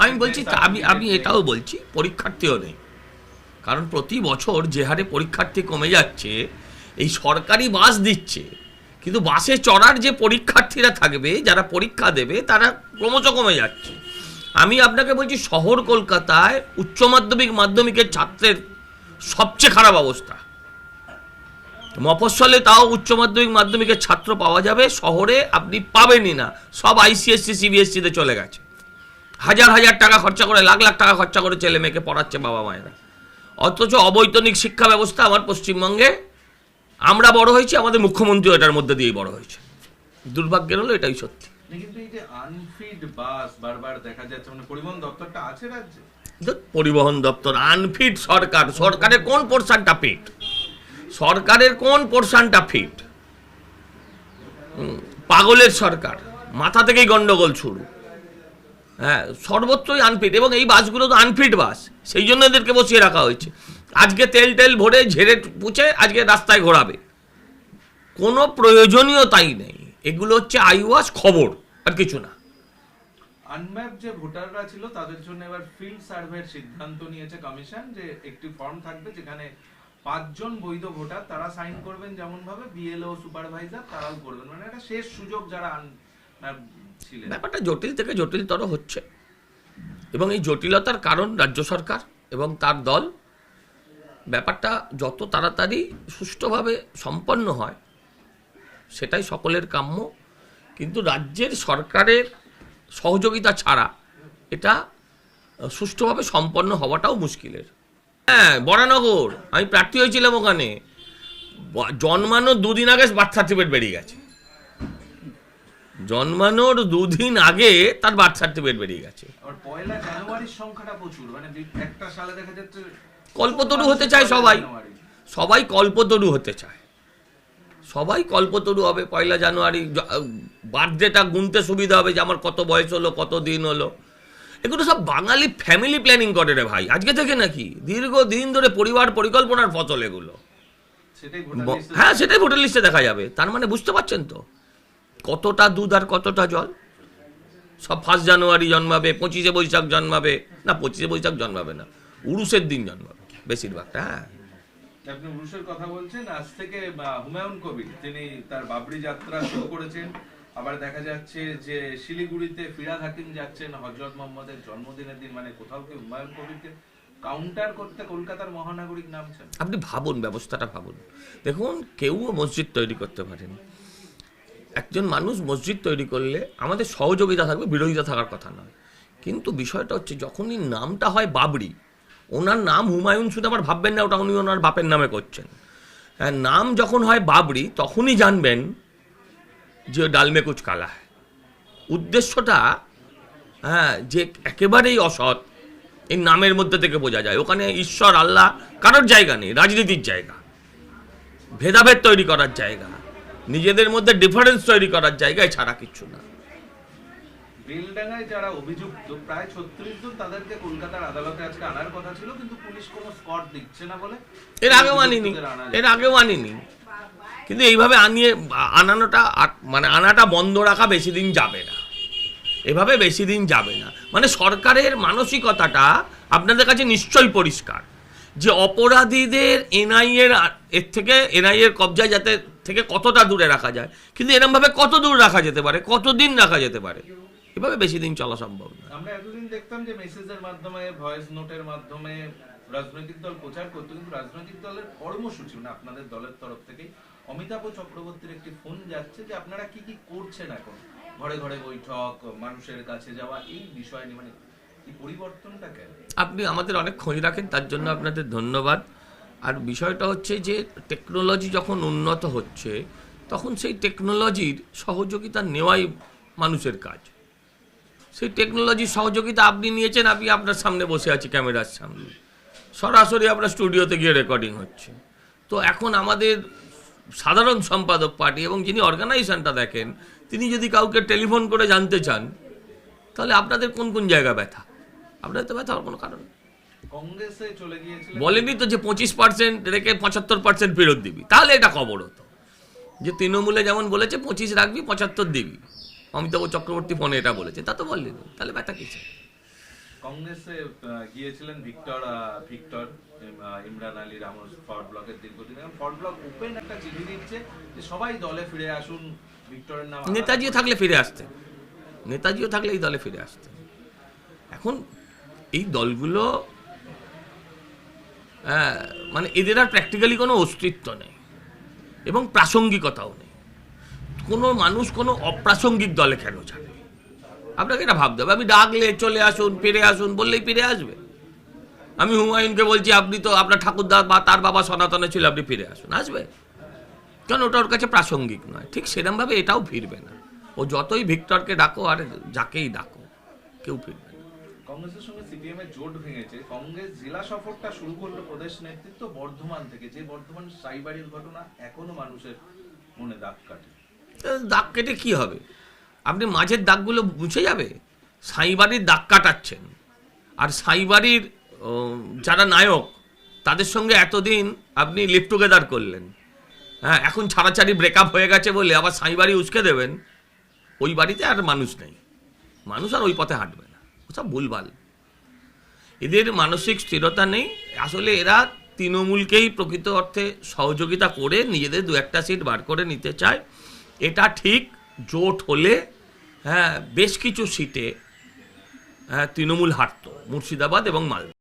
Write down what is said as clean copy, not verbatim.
আমি বলছি আমি এটাও বলছি পরীক্ষার্থীও নেই, কারণ প্রতি বছর যে হারে পরীক্ষার্থী কমে যাচ্ছে, এই সরকারি বাস দিচ্ছে কিন্তু বাসে চড়ার যে পরীক্ষার্থীরা থাকবে, যারা পরীক্ষা দেবে, তারা ক্রমশ কমে যাচ্ছে। আমি আপনাকে বলছি শহর কলকাতায় উচ্চ মাধ্যমিক মাধ্যমিকের ছাত্রের সবচেয়ে খারাপ অবস্থা। মফস্বলে তাও উচ্চ মাধ্যমিক মাধ্যমিকের ছাত্র পাওয়া যাবে, শহরে আপনি পাবেনই না। সব আইসিএসসি সিবিএসসিতে চলে গেছে, হাজার হাজার টাকা খরচা করে, লাখ লাখ টাকা খরচা করে ছেলে মেয়েকে পড়াচ্ছে বাবা মায়েরা। অথচ অবৈতনিক শিক্ষা ব্যবস্থা আমার পশ্চিমবঙ্গে, আমরা বড় হয়েছি, আমাদের মুখ্যমন্ত্রী এটার মধ্যে দিয়েই বড় হয়েছে। দুর্ভাগ্যের হলো এটাই সত্যি। কিন্তু এই যে আনফিট বাস বারবার দেখা যাচ্ছে, মানে পরিবহন দপ্তরটা আছে রাজ্যে, পরিবহন দপ্তর আনফিট, সরকারের কোন পোর্শনটা ফিট? সরকারের কোন পোর্শনটা ফিট? পাগলের সরকার, মাথা থেকেই গন্ডগোল শুরু। হ্যাঁ, সর্বত্রই আনফিট, এবং এই বাসগুলো তো আনফিট বাস, সেই জন্য এদেরকে বসিয়ে রাখা হয়েছে। আজকে তেল ভরে ঝেড়ে পুছে আজকে রাস্তায় ঘোরাবে, কোনো প্রয়োজনীয়তাই নেই। এগুলো হচ্ছে আইওয়াস খবর, আর কিছু না। আনম্যাপ যে ভোটাররা ছিল তাদের জন্য এবার ফিল্ড সার্ভের সিদ্ধান্ত নিয়েছে কমিশন, যে একটি ফর্ম থাকবে যেখানে 5 জন বৈধ ভোটার তারা সাইন করবেন, যেমন ভাবে বিএলও সুপারভাইজার তারাও করবেন, মানে এটা শেষ সুযোগ যারা ছিলেন। ব্যাপারটা জটিল থেকে জটিলতর হচ্ছে, এবং এই জটিলতার কারণ রাজ্য সরকার এবং তার দল। ব্যাপারটা যত তাড়াতাড়ি সুষ্ঠুভাবে সম্পন্ন হয় সেটাই সকলের কাম্য, কিন্তু রাজ্যের সরকারের সহযোগিতা ছাড়া এটা সুষ্ঠুভাবে সম্পন্ন হওয়াটাও মুশকিলের। হ্যাঁ, বরানগর, আমি প্রার্থী হয়েছিলাম ওখানে, জন্মানোর 2 দিন আগে বার্থ সার্টিফিকেট বেরিয়ে গেছে। জন্মানোর 2 দিন আগে তার বার্থ সার্টিফিকেট বেরিয়ে গেছে। আর 1 জানুয়ারির সংখ্যাটা প্রচুর, মানে একটা সালে দেখা যাচ্ছে কল্পতরু হতে চায় সবাই কল্পতরু হতে চায়, সবাই কল্পতরু হবে 1 জানুয়ারি। বার্থডেটা গুনতে সুবিধা হবে যে আমার কত বয়স হলো, কত দিন হলো। এগুলো সব বাঙালি ফ্যামিলি প্ল্যানিং করে রে ভাই, আজকে থেকে নাকি, দীর্ঘদিন ধরে পরিবার পরিকল্পনার ফসল এগুলো। হ্যাঁ, সেটাই ভোটার লিস্টে দেখা যাবে। তার মানে বুঝতে পারছেন তো কতটা দুধ আর কতটা জল। সব 1 জানুয়ারি জন্মাবে, 25শে বৈশাখ জন্মাবে, না 25শে বৈশাখ জন্মাবে না, উরুসের দিন জন্মাবে বেশিরভাগটা। হ্যাঁ, আপনি উরুসের কথা বলছেন, আজ থেকে হুমায়ুন কবির তিনি তার বাবরি যাত্রা শুরু করেছেন। আবার দেখা যাচ্ছে যে শিলিগুড়িতে ফিরহাদ হাকিম যাচ্ছেন হযরত মুহাম্মদের জন্মদিনের দিন, মানে কোথাও কি হুমায়ুন কবিরকে কাউন্টার করতে কলকাতার মহানাগরিক নামছেন? আপনি ভাবুন, ব্যবস্থাটা ভাবুন। দেখুন, কেউ মসজিদ তৈরি করতে পারেন, একজন মানুষ মসজিদ তৈরি করলে আমাদের সহযোগিতা থাকবে, বিরোধিতা থাকার কথা নয়। কিন্তু বিষয়টা হচ্ছে যখনই নামটা হয় বাবরি, ওনার নাম হুমায়ুন শুধু আবার ভাববেন না ওটা উনি ওনার বাপের নামে করছেন। হ্যাঁ, নাম যখন হয় বাবরি তখনই জানবেন যে ডালমে কুচ কালা। উদ্দেশ্যটা হ্যাঁ যে একেবারেই অসৎ, এই নামের মধ্যে থেকে বোঝা যায়। ওখানে ঈশ্বর আল্লাহ কারোর জায়গা নেই, রাজনীতির জায়গা, ভেদাভেদ তৈরি করার জায়গা, নিজেদের মধ্যে ডিফারেন্স তৈরি করার জায়গায় ছাড়া কিছু না। বেলডাঙ্গায় যারা অভিযুক্ত প্রায় 36 জন, তাদেরকে কলকাতার আদালতে আজকে আনার কথা ছিল, কিন্তু পুলিশ কোনো স্কট দিচ্ছে না বলে এর আগেও আনিনি। কিন্তু এইভাবে আনাটা বন্ধ রাখা বেশি দিন যাবে না, এভাবে বেশি দিন যাবে না। মানে সরকারের মানসিকতাটা আপনাদের কাছে নিশ্চয়ই পরিষ্কার যে অপরাধীদের এনআইএর কবজায় যাতে থেকে কতটা দূরে রাখা যায়, কিন্তু এরকমভাবে কত দূর রাখা যেতে পারে, কতদিন রাখা যেতে পারে, এভাবে বেশি দিন চলা সম্ভব না। আমরা এতদিন দেখতাম যে মেসেজের মাধ্যমে, ভয়েস নোটের মাধ্যমে রাজনৈতিক দল প্রচার করতো, কিন্তু রাজনৈতিক দলের কর্মসূচি, মানে আপনাদের দলের তরফ থেকে অমিতাভ চক্রবর্তীর একটি ফোন যাচ্ছে যে আপনারা কি কি করছেন এখন, ঘরে ঘরে বৈঠক, মানুষের কাছে যাওয়া, এই বিষয় নিয়ে মানে এই পরিবর্তনটা কেন? আপনি আমাদের অনেক খোঁজ রাখেন, তার জন্য আপনাদের ধন্যবাদ। আর বিষয়টা হচ্ছে যে টেকনোলজি যখন উন্নত হচ্ছে তখন সেই টেকনোলজির সহযোগিতা নেওয়াই মানুষের কাজ। সেই টেকনোলজির সহযোগিতা আপনি নিয়েছেন, আমি আপনার সামনে বসে আছি ক্যামেরার সামনে, সরাসরি আপনার স্টুডিওতে গিয়ে রেকর্ডিং হচ্ছে। তো এখন আমাদের সাধারণ সম্পাদক পার্টি এবং যিনি অর্গানাইজেশনটা দেখেন, তিনি যদি কাউকে টেলিফোন করে জানতে চান তাহলে আপনাদের কোন কোন জায়গা ব্যথা, আপনাদের তো ব্যথা হওয়ার কোনো কারণ। কংগ্রেসে চলে গিয়েছিল, বলেনি তো যে 25% রেখে 75% ফেরত দিবি, তাহলে এটা খবর হতো। যে তৃণমূলে যেমন বলেছে 25 রাখবি 75 দিবি, অমিতাভ চক্রবর্তী ফোনে এটা বলেছে, তা তো বললেন, তাহলে ব্যথা কিছু। কংগ্রেসে গিয়েছিলেন Victor Imran Ali Ramos forward ব্লকের দীর্ঘদিন, এবং ফরওয়ার্ড ব্লক ওপেন একটা চিঠি দিচ্ছে যে সবাই দলে ফিরে আসুন, ভিক্টরের নাম নেতাজিও থাকলে ফিরে আসতেন, নেতাজিও থাকলে এই দলে ফিরে আসতেন। এখন এই দলগুলো মানে এদের আর প্র্যাকটিক্যালি কোনো অস্তিত্ব নেই এবং প্রাসঙ্গিকতাও নেই। কোনো মানুষ কোনো অপ্রাসঙ্গিক দলে কেন যাবে? আপনাকে এটা ভাবতে হবে। আমি ডাকলে চলে আসুন, ফিরে আসুন বললেই ফিরে আসবে? আমি হুমায়ুনকে বলছি আপনি তো আপনার ঠাকুরদা বা তার বাবা সনাতনে ছিল, আপনি ফিরে আসুন, আসবে? কেন? ওটা ওর কাছে প্রাসঙ্গিক নয়। ঠিক সেরকমভাবে এটাও ফিরবে না। ও যতই ভিক্টরকে ডাকো আর যাকেই ডাকো, কেউ ফিরবে না। কংগ্রেসের সঙ্গে সিপিএম এর জোট ভেঙেছে। কংগ্রেস জেলা সফরটা শুরু করলো প্রদেশ নেতৃত্ব বর্ধমান থেকে, যে বর্ধমান সাইবাড়ির ঘটনা এখনো মানুষের মনে দাগ কাটে। দাগ কেটে কি হবে? আপনি মাঝের দাগগুলো মুছে যাবে? সাইবাড়ির দাগ কাটাচ্ছেন, আর সাইবাড়ির যারা নায়ক তাদের সঙ্গে এতদিন আপনি লিভ টুগেদার করলেন, হ্যাঁ, এখন ছাড়াছাড়ি ব্রেকআপ হয়ে গেছে বলে আবার সাইবাড়ি উস্কে দেবেন। ওই বাড়িতে আর মানুষ নেই, মানুষ আর ওই পথে হাঁটবে না। ওসব ভুলভাল। এদের মানসিক স্থিরতা নেই। আসলে এরা তৃণমূলকেই প্রকৃত অর্থে সহযোগিতা করে নিজেদের দু একটা সিট বার করে নিতে চায়। এটা ঠিক। জোট হলে হ্যাঁ বেশ কিছু সিটে তৃণমূল হারত, মুর্শিদাবাদ এবং মালদা।